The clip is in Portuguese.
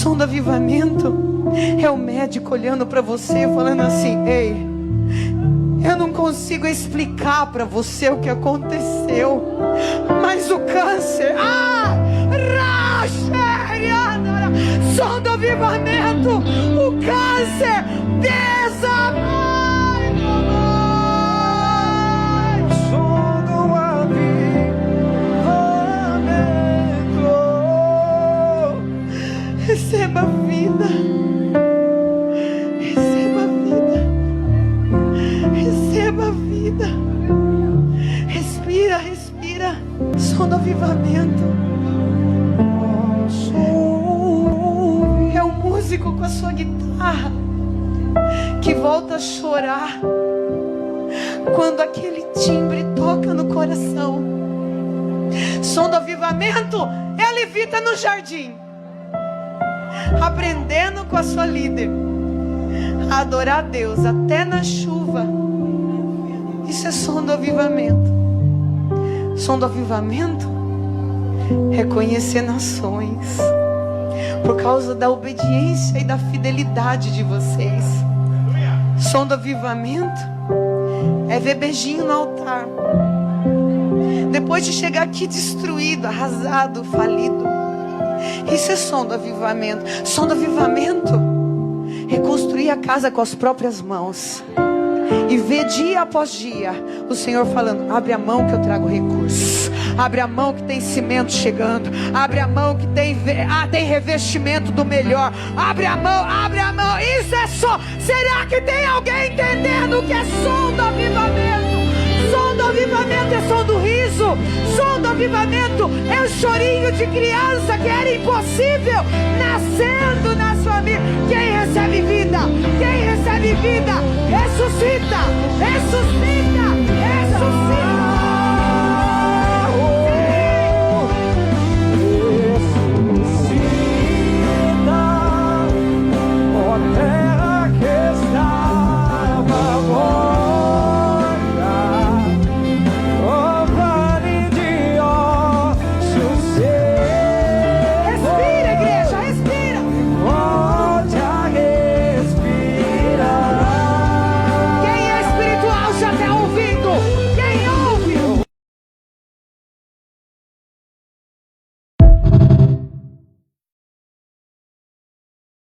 som do avivamento é o médico olhando para você falando assim: ei, eu não consigo explicar para você o que aconteceu, mas o câncer, som do avivamento, o câncer desabou. Som do avivamento. Receba vida, receba vida, receba vida. Respira, respira. Som do avivamento é o músico com a sua guitarra que volta a chorar quando aquele timbre toca no coração. Som do avivamento é a levita no jardim, aprendendo com a sua líder a adorar a Deus até na chuva. Isso é som do avivamento. Som do avivamento é conhecer nações por causa da obediência e da fidelidade de vocês. Som do avivamento é ver beijinho no altar depois de chegar aqui destruído, arrasado, falido. Isso é som do avivamento. Som do avivamento é construir a casa com as próprias mãos e ver dia após dia o Senhor falando: abre a mão que eu trago recursos, abre a mão que tem cimento chegando, abre a mão que tem revestimento do melhor, abre a mão, abre a mão. Isso é som. Será que tem alguém entendendo o que é som do avivamento? Som do avivamento é som do riso. Som do avivamento é o chorinho de criança que era impossível nascendo na sua vida. Quem recebe vida? Quem recebe vida? Ressuscita, ressuscita.